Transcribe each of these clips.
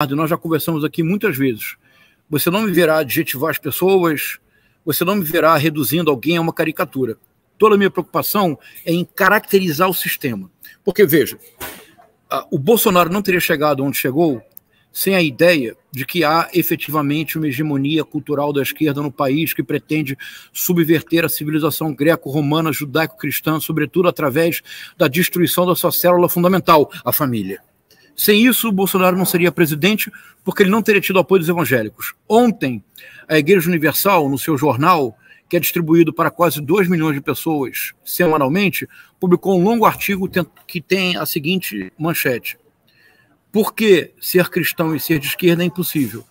nós já conversamos aqui muitas vezes, você não me verá adjetivar as pessoas, você não me verá reduzindo alguém a uma caricatura. Toda a minha preocupação é em caracterizar o sistema. Porque, veja, o Bolsonaro não teria chegado onde chegou sem a ideia de que há efetivamente uma hegemonia cultural da esquerda no país que pretende subverter a civilização greco-romana, judaico-cristã, sobretudo através da destruição da sua célula fundamental, a família. Sem isso, o Bolsonaro não seria presidente, porque ele não teria tido apoio dos evangélicos. Ontem, a Igreja Universal, no seu jornal, que é distribuído para quase 2 milhões de pessoas semanalmente, publicou um longo artigo que tem a seguinte manchete: por que ser cristão e ser de esquerda é impossível?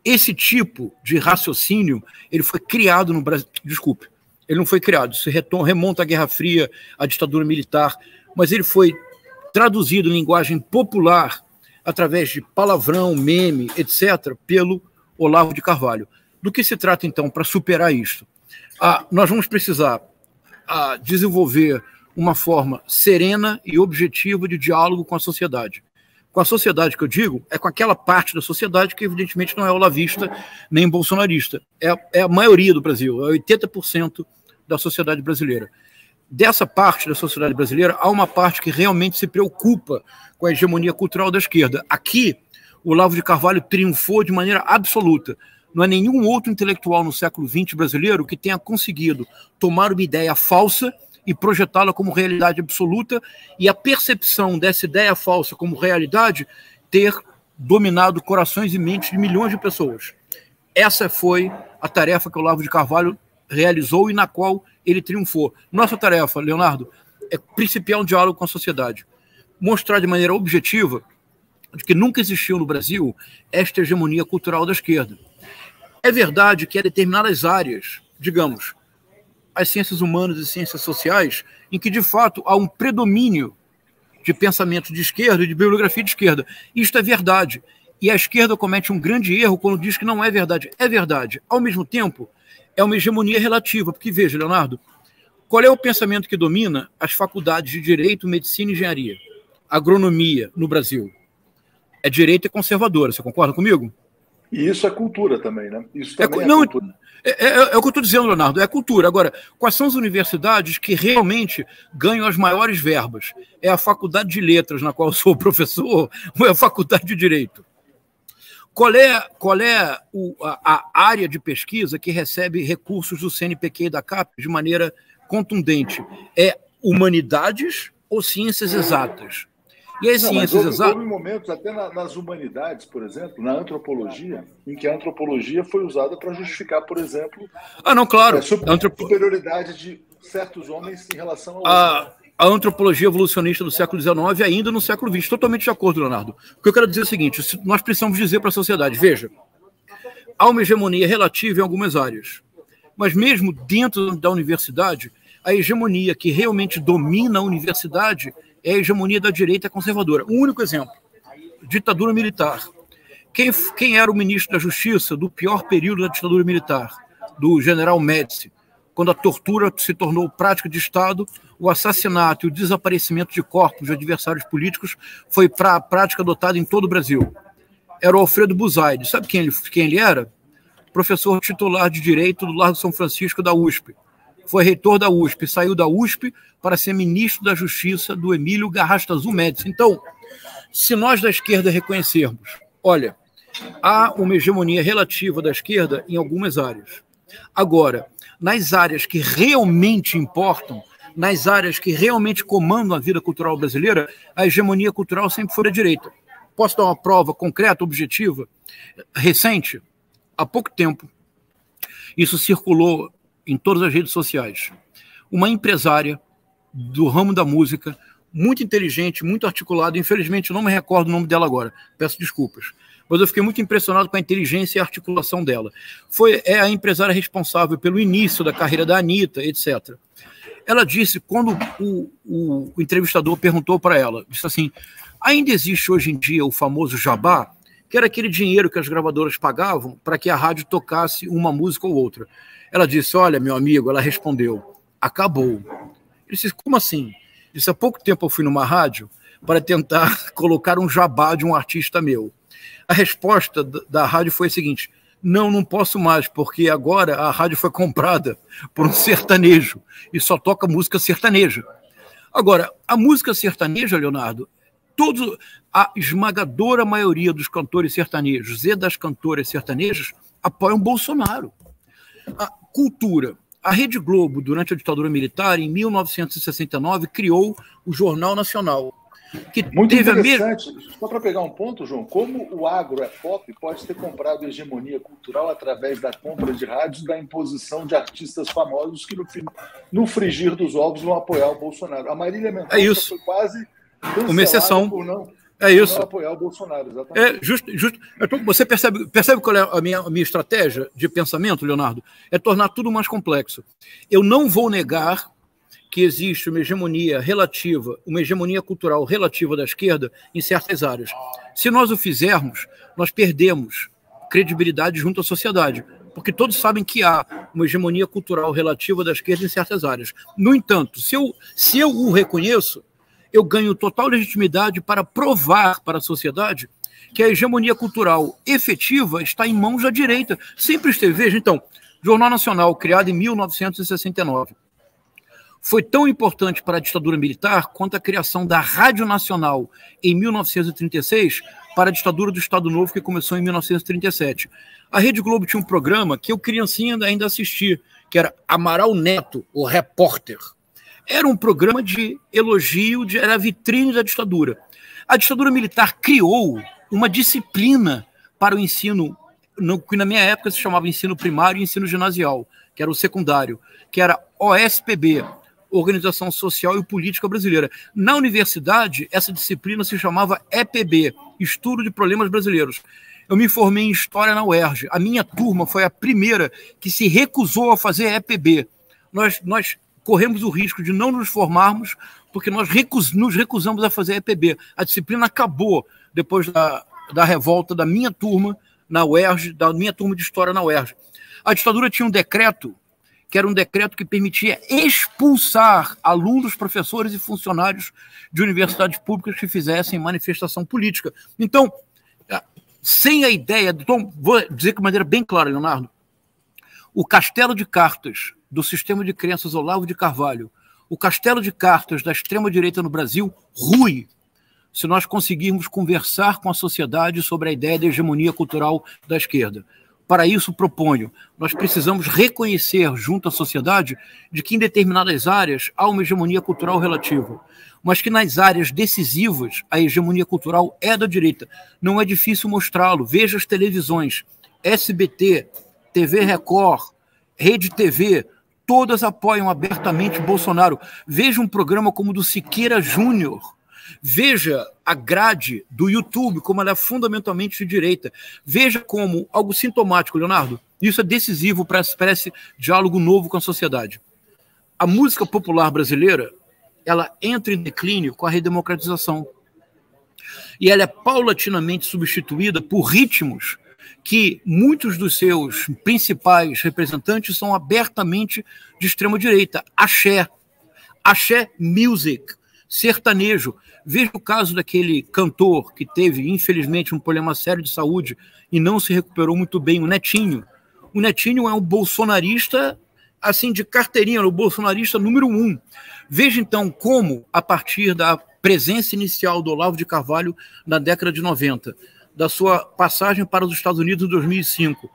Esse tipo de raciocínio, ele foi criado no Brasil. Desculpe, ele não foi criado, isso remonta à Guerra Fria, à ditadura militar, mas ele foi traduzido em linguagem popular, através de palavrão, meme, etc., pelo Olavo de Carvalho. Do que se trata, então, para superar isto? Nós vamos precisar desenvolver uma forma serena e objetiva de diálogo com a sociedade. Com a sociedade que eu digo, é com aquela parte da sociedade que evidentemente não é olavista nem bolsonarista. É a maioria do Brasil, é 80% da sociedade brasileira. Dessa parte da sociedade brasileira, há uma parte que realmente se preocupa com a hegemonia cultural da esquerda. Aqui, o Olavo de Carvalho triunfou de maneira absoluta. Não há nenhum outro intelectual no século XX brasileiro que tenha conseguido tomar uma ideia falsa e projetá-la como realidade absoluta, e a percepção dessa ideia falsa como realidade ter dominado corações e mentes de milhões de pessoas. Essa foi a tarefa que o Olavo de Carvalho realizou e na qual ele triunfou. Nossa tarefa, Leonardo, é principiar um diálogo com a sociedade. Mostrar de maneira objetiva de que nunca existiu no Brasil esta hegemonia cultural da esquerda. É verdade que há determinadas áreas, digamos, as ciências humanas e ciências sociais, em que, de fato, há um predomínio de pensamento de esquerda e de bibliografia de esquerda. Isto é verdade. E a esquerda comete um grande erro quando diz que não é verdade. É verdade. Ao mesmo tempo, é uma hegemonia relativa. Porque, veja, Leonardo, qual é o pensamento que domina as faculdades de Direito, Medicina e Engenharia? Agronomia no Brasil. É direita e conservadora. Você concorda comigo? E isso é cultura também, né? Isso também é cultura. É o que eu estou dizendo, Leonardo, é cultura. Agora, quais são as universidades que realmente ganham as maiores verbas? É a Faculdade de Letras, na qual eu sou professor, ou é a Faculdade de Direito? Qual é a área de pesquisa que recebe recursos do CNPq e da CAPES de maneira contundente? É humanidades ou ciências exatas? E as ciências exatas... Houve momentos, até nas humanidades, por exemplo, na antropologia, em que a antropologia foi usada para justificar, por exemplo, claro. A superioridade de certos homens em relação a outros. A antropologia evolucionista do século XIX ainda no século XX. Totalmente de acordo, Leonardo. O que eu quero dizer é o seguinte, nós precisamos dizer para a sociedade, veja, há uma hegemonia relativa em algumas áreas, mas mesmo dentro da universidade, a hegemonia que realmente domina a universidade é a hegemonia da direita conservadora. Um único exemplo, ditadura militar. Quem era o ministro da Justiça do pior período da ditadura militar? Do general Médici. Quando a tortura se tornou prática de Estado, o assassinato e o desaparecimento de corpos de adversários políticos foi para a prática adotada em todo o Brasil. Era o Alfredo Buzaide. Sabe quem ele era? Professor titular de Direito do Largo São Francisco da USP. Foi reitor da USP, saiu da USP para ser ministro da Justiça do Emílio Garrastazu Médici. Então, se nós da esquerda reconhecermos, olha, há uma hegemonia relativa da esquerda em algumas áreas. Agora, nas áreas que realmente importam, nas áreas que realmente comandam a vida cultural brasileira, a hegemonia cultural sempre foi da direita. Posso dar uma prova concreta, objetiva, recente? Há pouco tempo, isso circulou em todas as redes sociais. Uma empresária do ramo da música, muito inteligente, muito articulada, infelizmente eu não me recordo o nome dela agora, peço desculpas, mas eu fiquei muito impressionado com a inteligência e a articulação dela. É a empresária responsável pelo início da carreira da Anitta, etc. Ela disse, quando o entrevistador perguntou para ela, disse assim, ainda existe hoje em dia o famoso jabá, que era aquele dinheiro que as gravadoras pagavam para que a rádio tocasse uma música ou outra. Ela disse, olha, meu amigo, ela respondeu, acabou. Ele disse, como assim? Ele disse, há pouco tempo eu fui numa rádio para tentar colocar um jabá de um artista meu. A resposta da rádio foi a seguinte: não posso mais, porque agora a rádio foi comprada por um sertanejo e só toca música sertaneja. Agora, a música sertaneja, Leonardo, a esmagadora maioria dos cantores sertanejos e das cantoras sertanejas apoiam Bolsonaro. A cultura. A Rede Globo, durante a ditadura militar, em 1969, criou o Jornal Nacional. Que muito teve interessante. Só para pegar um ponto, João, como o agro é pop, pode ter comprado hegemonia cultural através da compra de rádios, da imposição de artistas famosos que, no frigir dos ovos, vão apoiar o Bolsonaro. A Marília Mendonça foi quase uma exceção. Por não apoiar o Bolsonaro, exatamente. Justo. Então, você percebe qual é a minha estratégia de pensamento, Leonardo? É tornar tudo mais complexo. Eu não vou negar que existe uma hegemonia cultural relativa da esquerda em certas áreas. Se nós o fizermos, nós perdemos credibilidade junto à sociedade, porque todos sabem que há uma hegemonia cultural relativa da esquerda em certas áreas. No entanto, se eu o reconheço, eu ganho total legitimidade para provar para a sociedade que a hegemonia cultural efetiva está em mãos da direita. Sempre esteve. Veja, então, Jornal Nacional, criado em 1969, foi tão importante para a ditadura militar quanto a criação da Rádio Nacional em 1936 para a ditadura do Estado Novo, que começou em 1937. A Rede Globo tinha um programa que eu, criancinha, ainda assisti, que era Amaral Neto, o repórter. Era um programa de elogio, era a vitrine da ditadura. A ditadura militar criou uma disciplina para o ensino, que na minha época se chamava ensino primário e ensino ginasial, que era o secundário, que era OSPB, Organização Social e Política Brasileira. Na universidade, essa disciplina se chamava EPB, Estudo de Problemas Brasileiros. Eu me formei em História na UERJ. A minha turma foi a primeira que se recusou a fazer EPB. Nós corremos o risco de não nos formarmos porque nós nos recusamos a fazer EPB. A disciplina acabou depois da revolta da minha turma na UERJ, da minha turma de História na UERJ. A ditadura tinha um decreto, que era um decreto que permitia expulsar alunos, professores e funcionários de universidades públicas que fizessem manifestação política. Então, sem a ideia... Então, vou dizer de maneira bem clara, Leonardo, o castelo de cartas do sistema de crenças Olavo de Carvalho, o castelo de cartas da extrema-direita no Brasil, rui, se nós conseguirmos conversar com a sociedade sobre a ideia da hegemonia cultural da esquerda. Para isso, proponho, nós precisamos reconhecer junto à sociedade de que em determinadas áreas há uma hegemonia cultural relativa, mas que nas áreas decisivas a hegemonia cultural é da direita. Não é difícil mostrá-lo. Veja as televisões, SBT, TV Record, Rede TV, todas apoiam abertamente Bolsonaro. Veja um programa como o do Siqueira Júnior. Veja a grade do YouTube, como ela é fundamentalmente de direita. Veja como, algo sintomático, Leonardo, isso é decisivo para esse diálogo novo com a sociedade. A música popular brasileira, ela entra em declínio com a redemocratização. E ela é paulatinamente substituída por ritmos que muitos dos seus principais representantes são abertamente de extrema-direita. Axé music, sertanejo. Veja o caso daquele cantor que teve, infelizmente, um problema sério de saúde e não se recuperou muito bem, o Netinho. O Netinho é um bolsonarista, assim, de carteirinha, o bolsonarista número 1. Veja, então, como, a partir da presença inicial do Olavo de Carvalho na década de 90, da sua passagem para os Estados Unidos em 2005,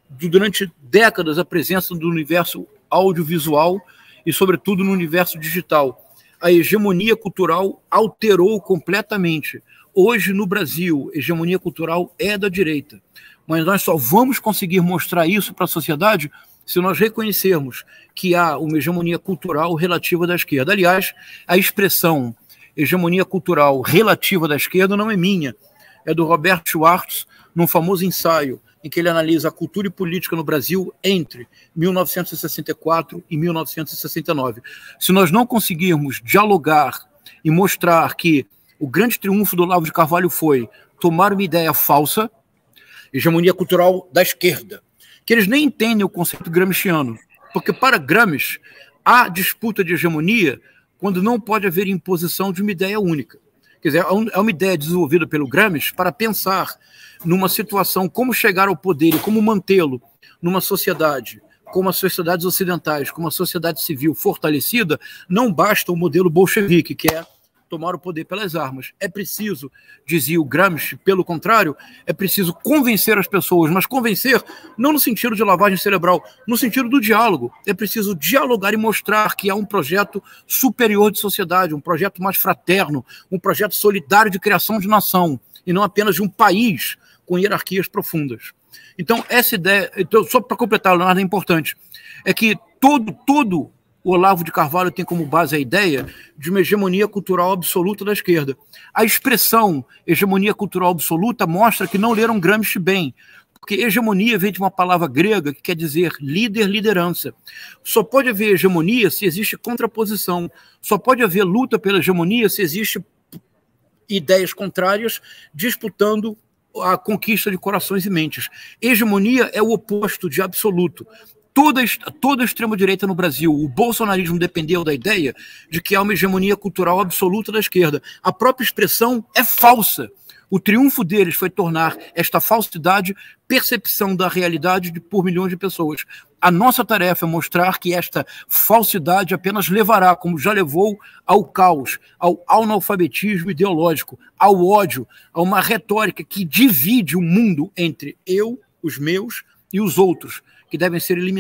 durante décadas a presença do universo audiovisual e, sobretudo, no universo digital, a hegemonia cultural alterou completamente. Hoje, no Brasil, a hegemonia cultural é da direita. Mas nós só vamos conseguir mostrar isso para a sociedade se nós reconhecermos que há uma hegemonia cultural relativa da esquerda. Aliás, a expressão hegemonia cultural relativa da esquerda não é minha, é do Robert Schwartz, num famoso ensaio em que ele analisa a cultura e política no Brasil entre 1964 e 1969. Se nós não conseguirmos dialogar e mostrar que o grande triunfo do Olavo de Carvalho foi tomar uma ideia falsa, hegemonia cultural da esquerda, que eles nem entendem o conceito gramsciano, porque para Gramsci há disputa de hegemonia quando não pode haver imposição de uma ideia única. Quer dizer, é uma ideia desenvolvida pelo Gramsci para pensar numa situação, como chegar ao poder e como mantê-lo numa sociedade, como as sociedades ocidentais, como a sociedade civil fortalecida. Não basta o modelo bolchevique, que é tomar o poder pelas armas. É preciso, dizia o Gramsci, pelo contrário, é preciso convencer as pessoas, mas convencer não no sentido de lavagem cerebral, no sentido do diálogo. É preciso dialogar e mostrar que há um projeto superior de sociedade, um projeto mais fraterno, um projeto solidário de criação de nação, e não apenas de um país com hierarquias profundas. Então, essa ideia, só para completar, Leonardo, é importante, é que todo o Olavo de Carvalho tem como base a ideia de uma hegemonia cultural absoluta da esquerda. A expressão hegemonia cultural absoluta mostra que não leram Gramsci bem, porque hegemonia vem de uma palavra grega que quer dizer líder, liderança. Só pode haver hegemonia se existe contraposição. Só pode haver luta pela hegemonia se existe ideias contrárias disputando a conquista de corações e mentes. Hegemonia é o oposto de absoluto. Toda a extrema-direita no Brasil, o bolsonarismo dependeu da ideia de que há uma hegemonia cultural absoluta da esquerda. A própria expressão é falsa. O triunfo deles foi tornar esta falsidade percepção da realidade por milhões de pessoas. A nossa tarefa é mostrar que esta falsidade apenas levará, como já levou, ao caos, ao analfabetismo ideológico, ao ódio, a uma retórica que divide o mundo entre eu, os meus e os outros, que devem ser eliminados.